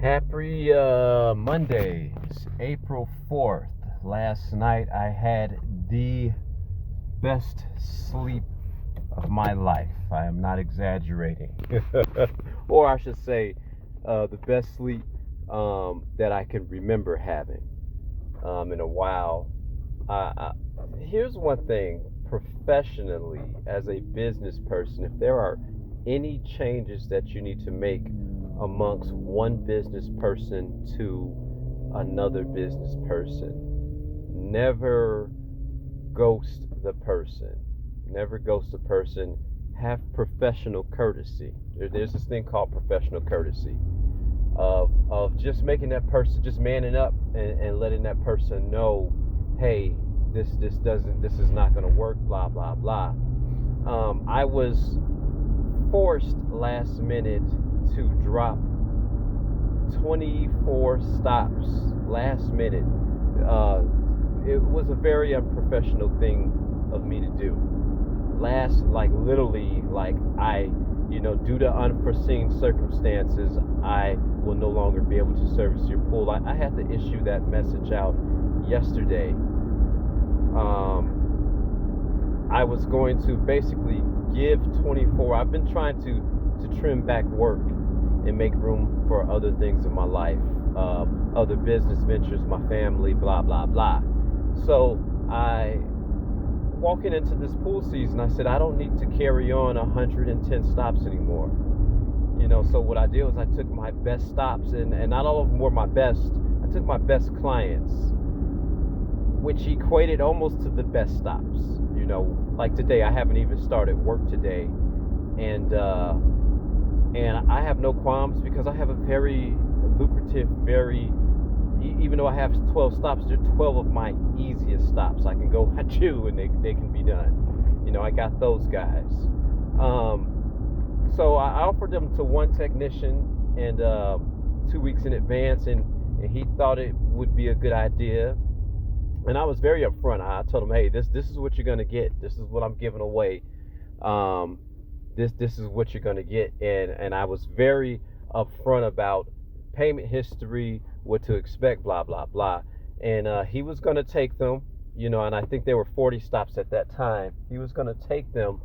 Happy Monday. It's April 4th. Last night I had the best sleep of my life. I am not exaggerating. Or I should say, the best sleep that I can remember having in a while. Here's one thing professionally, as a business person, if there are any changes that you need to make amongst one business person to another business person, never ghost the person. Never ghost the person. Have professional courtesy. There's this thing called professional courtesy of just making that person, just manning up and letting that person know, hey, this is not going to work, blah blah blah. I was forced last minute to drop 24 stops last minute. It was a very unprofessional thing of me to do. Literally, due to unforeseen circumstances, I will no longer be able to service your pool. I had to issue that message out yesterday. I was going to basically give 24. I've been trying to trim back work and make room for other things in my life, other business ventures, my family, blah blah blah. So walking into this pool season, I said I don't need to carry on 110 stops anymore. So what I did was I took my best stops, and not all of them were my best. I took my best clients, which equated almost to the best stops. Like today, I haven't even started work today, and I have no qualms because I have a very lucrative, even though I have 12 stops, they're 12 of my easiest stops. I can go at you and they can be done. I got those guys. So I offered them to one technician and 2 weeks in advance, and he thought it would be a good idea. And I was very upfront. I told him, hey, this is what you're gonna get. This is what I'm giving away. This is what you're gonna get. And I was very upfront about payment history, what to expect, blah blah blah. And he was gonna take them, and I think there were 40 stops at that time. He was gonna take them,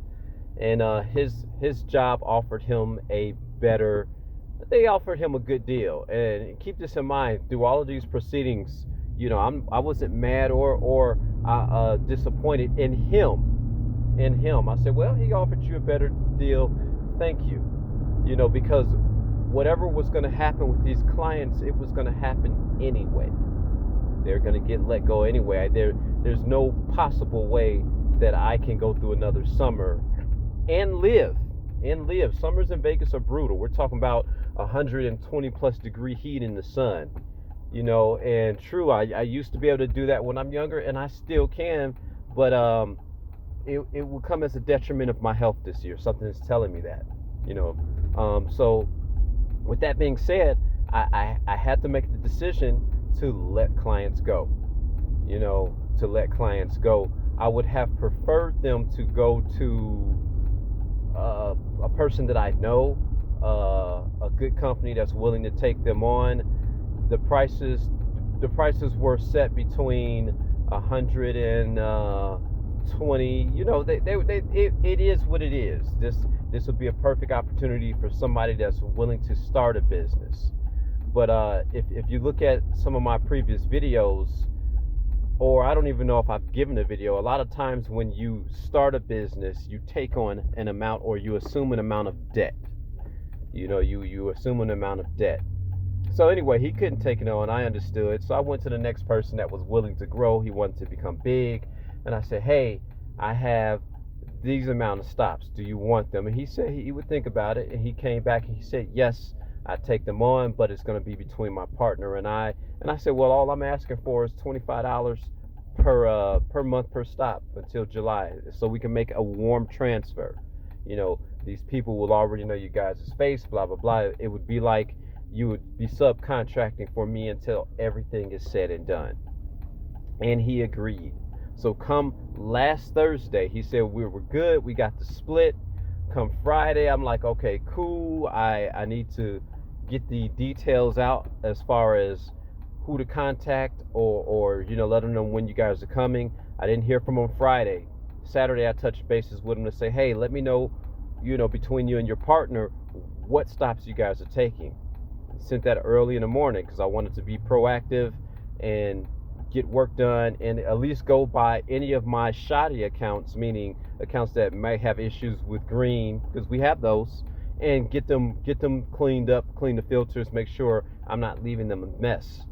and his job offered him they offered him a good deal. And keep this in mind, through all of these proceedings, I wasn't mad or disappointed in him. I said, well, he offered you a better deal. Thank you. Because whatever was going to happen with these clients, it was going to happen anyway. They're going to get let go anyway. There's no possible way that I can go through another summer and live. Summers in Vegas are brutal. We're talking about 120 plus degree heat in the sun. And true, I used to be able to do that when I'm younger, and I still can, but it will come as a detriment of my health this year. Something is telling me that, so with that being said, I had to make the decision to let clients go. I would have preferred them to go to a person that I know, a good company that's willing to take them on. The prices were set between 100 and 20. It is what it is. This would be a perfect opportunity for somebody that's willing to start a business. But if you look at some of my previous videos, or I don't even know if I've given a video, a lot of times when you start a business, you take on an amount, or you assume an amount of debt. You assume an amount of debt. So anyway, he couldn't take it on. I understood. So I went to the next person that was willing to grow. He wanted to become big. And I said, hey, I have these amount of stops. Do you want them? And he said he would think about it. And he came back and he said, yes, I take them on, but it's going to be between my partner and I. And I said, well, all I'm asking for is $25 per month per stop until July, so we can make a warm transfer. These people will already know you guys' face, blah, blah, blah. It would be like you would be subcontracting for me until everything is said and done. And he agreed. So come last Thursday, he said we were good. We got the split. Come Friday, I'm like, okay, cool. I need to get the details out as far as who to contact, or let them know when you guys are coming. I didn't hear from them Friday. Saturday I touched bases with them to say, hey, let me know, between you and your partner, what stops you guys are taking. Sent that early in the morning because I wanted to be proactive and get work done, and at least go by any of my shoddy accounts, meaning accounts that might have issues with green, because we have those, and get them cleaned up, clean the filters, make sure I'm not leaving them a mess.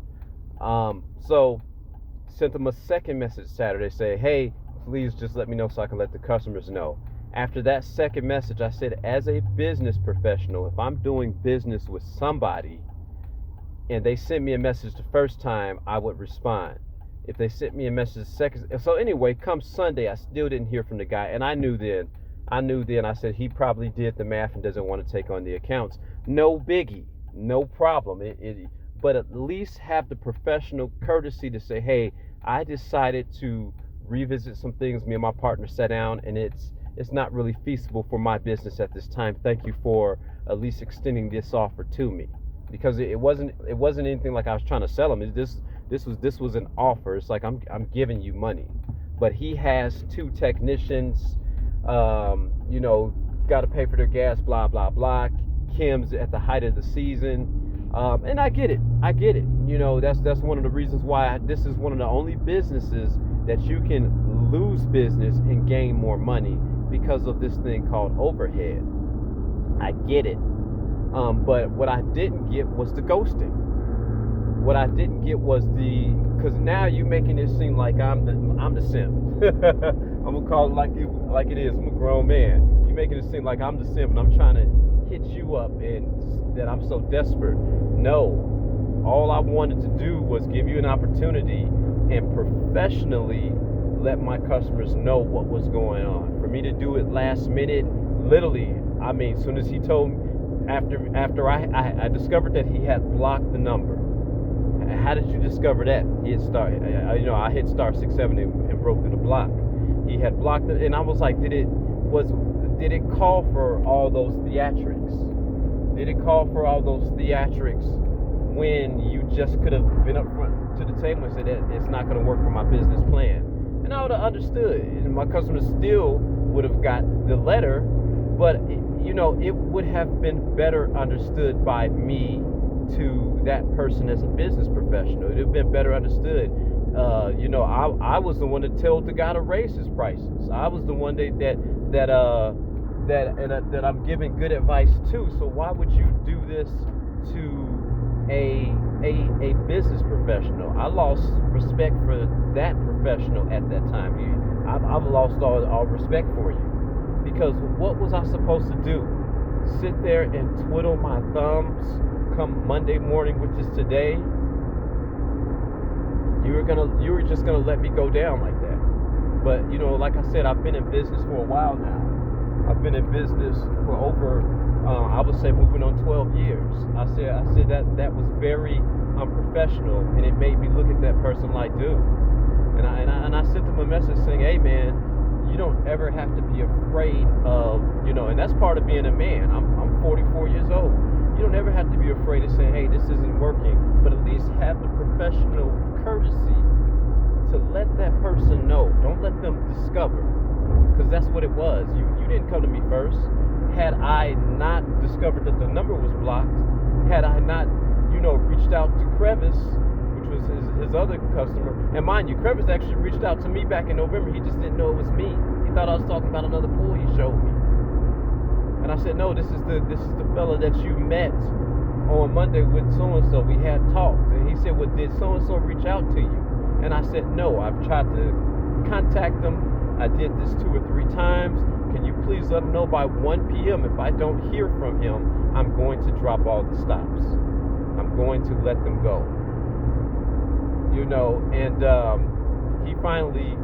So sent them a second message Saturday, say, hey, please just let me know so I can let the customers know. After that second message, I said, as a business professional, if I'm doing business with somebody and they sent me a message the first time, I would respond. If they sent me a message the second, so anyway, come Sunday, I still didn't hear from the guy, and I knew then, I said, he probably did the math and doesn't want to take on the accounts. No biggie, no problem. But at least have the professional courtesy to say, hey, I decided to revisit some things. Me and my partner sat down, and it's not really feasible for my business at this time. Thank you for at least extending this offer to me, because it wasn't anything like I was trying to sell him. This was an offer. It's like I'm giving you money. But he has 2 technicians, got to pay for their gas, blah blah blah. Kim's at the height of the season, and I get it. That's one of the reasons why this is one of the only businesses that you can lose business and gain more money, because of this thing called overhead. I get it. But what I didn't get was the ghosting. What I didn't get was because now you're making it seem like I'm the simp. I'm gonna call it like it is. I'm a grown man. You're making it seem like I'm the simp, and I'm trying to hit you up, and that I'm so desperate. No, all I wanted to do was give you an opportunity and professionally let my customers know what was going on. For me to do it last minute, literally, as soon as he told me, after I discovered that he had blocked the number. How did you discover that? He had I hit star 670 and broke through the block. He had blocked it, and I was like, did it call for all those theatrics? Did it call for all those theatrics when you just could have been up front to the table and said that it's not going to work for my business plan? And I would have understood, and my customers still would have got the letter, but it would have been better understood by me to that person as a business professional. It would have been better understood. I was the one that told the guy to raise his prices. I was the one that I'm giving good advice to. So why would you do this to a business professional? I lost respect for that professional at that time. I've lost all respect for you, because what was I supposed to do? Sit there and twiddle my thumbs come Monday morning, which is today? You were just gonna let me go down like that. But like I said, I've been in business for a while now. I've been in business for over I would say moving on 12 years. I said that was very unprofessional, and it made me look at that person like, dude. And I sent them a message saying, hey man, you don't ever have to be afraid of, and that's part of being a man. I'm 44 years old. You don't ever have to be afraid of saying, hey, this isn't working, but at least have the professional courtesy to let that person know. Don't let them discover, because that's what it was. You didn't come to me first. Had I not discovered that the number was blocked, had I not, reached out to Crevice, which was his other customer, and mind you, Crevice actually reached out to me back in November. He just didn't know it was me. He thought I was talking about another pool he showed me. And I said, no, this is the fella that you met on Monday with so-and-so. We had talked. And he said, well, did so-and-so reach out to you? And I said, no, I've tried to contact them. I did this 2 or 3 times. Can you please let him know by 1 p.m. if I don't hear from him, I'm going to drop all the stops. I'm going to let them go. And he finally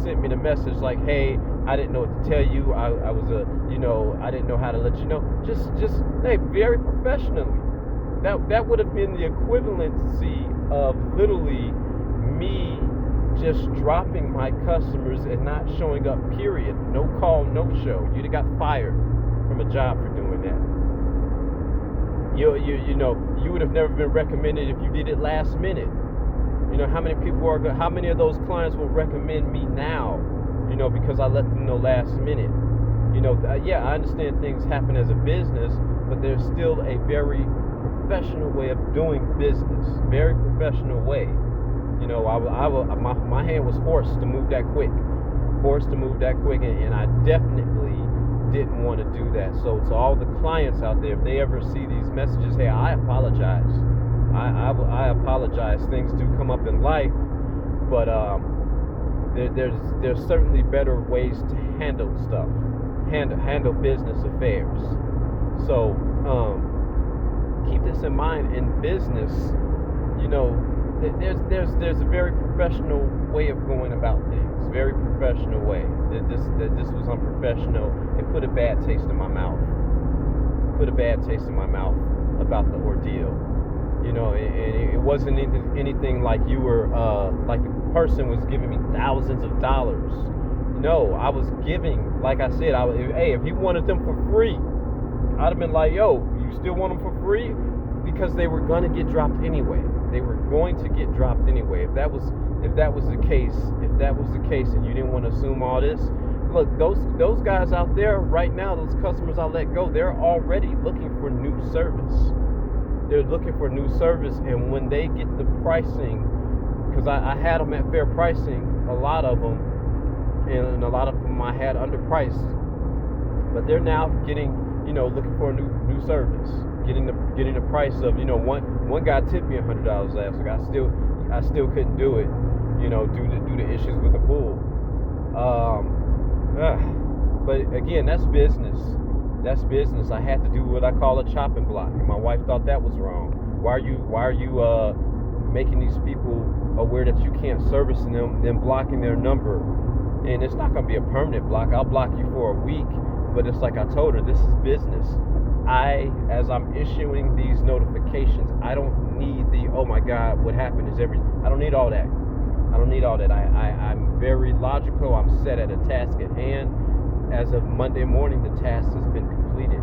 sent me the message like, hey, I didn't know what to tell you. I didn't know how to let you know. Just hey, very professionally. That would have been the equivalency of literally me just dropping my customers and not showing up, period. No call, no show. You'd have got fired from a job for doing that. You would have never been recommended if you did it last minute. How many of those clients will recommend me now, because I let them know last minute. Yeah, I understand things happen as a business, but there's still a very professional way of doing business. Very professional way. My hand was forced to move that quick. And I definitely didn't want to do that. So to all the clients out there, if they ever see these messages, hey, I apologize. I apologize. Things do come up in life, but there's certainly better ways to handle stuff, handle business affairs. So keep this in mind in business. There's a very professional way of going about things. Very professional way. This was unprofessional. It put a bad taste in my mouth. About the ordeal. And it wasn't anything like you were like the person was giving me thousands of dollars. No, I was giving, like I said, hey, if he wanted them for free, I'd have been like, yo, you still want them for free? Because they were gonna get dropped anyway. If that was the case, and you didn't want to assume all this, look, those guys out there right now, those customers I let go, they're already looking for new service. And when they get the pricing, because I had them at fair pricing, a lot of them, and a lot of them I had underpriced, but they're now getting, looking for a new service, getting the price of, one guy tipped me $100 last week. I still couldn't do it, due to issues with the pool. But again, that's business. I had to do what I call a chopping block, and my wife thought that was wrong. Why are you making these people aware that you can't service them, then blocking their number? And it's not going to be a permanent block. I'll block you for a week, but it's like I told her, this is business. As I'm issuing these notifications, I don't need oh my God, what happened is I don't need all that. I'm very logical. I'm set at a task at hand. As of Monday morning, the task has been completed.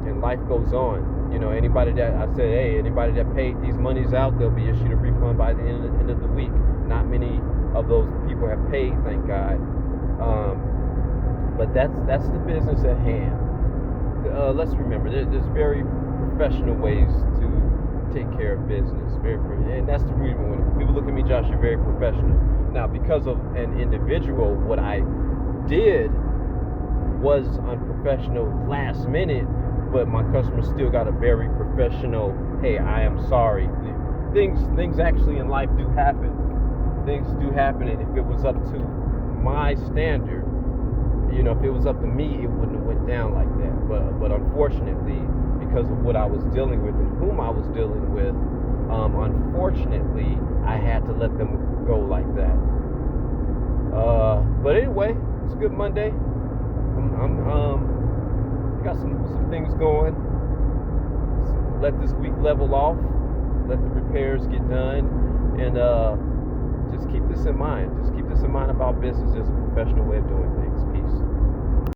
And life goes on. Anybody that paid these monies out, they'll be issued a refund by the end of the week. Not many of those people have paid, thank God. But that's the business at hand. Let's remember, there's very professional ways to take care of business. And that's the reason when people look at me, Josh, you're very professional. Now, because of an individual, what I did was unprofessional last minute, but my customer still got a very professional, hey, I am sorry. Things actually in life do happen. And if it was up to my standard, if it was up to me, it wouldn't have went down like that. But unfortunately, because of what I was dealing with and whom I was dealing with, unfortunately, I had to let them go like that. But anyway, it's a good Monday. I'm got some things going. Let this week level off. Let the repairs get done, and just keep this in mind. Just keep this in mind about business. There's a professional way of doing things. Peace.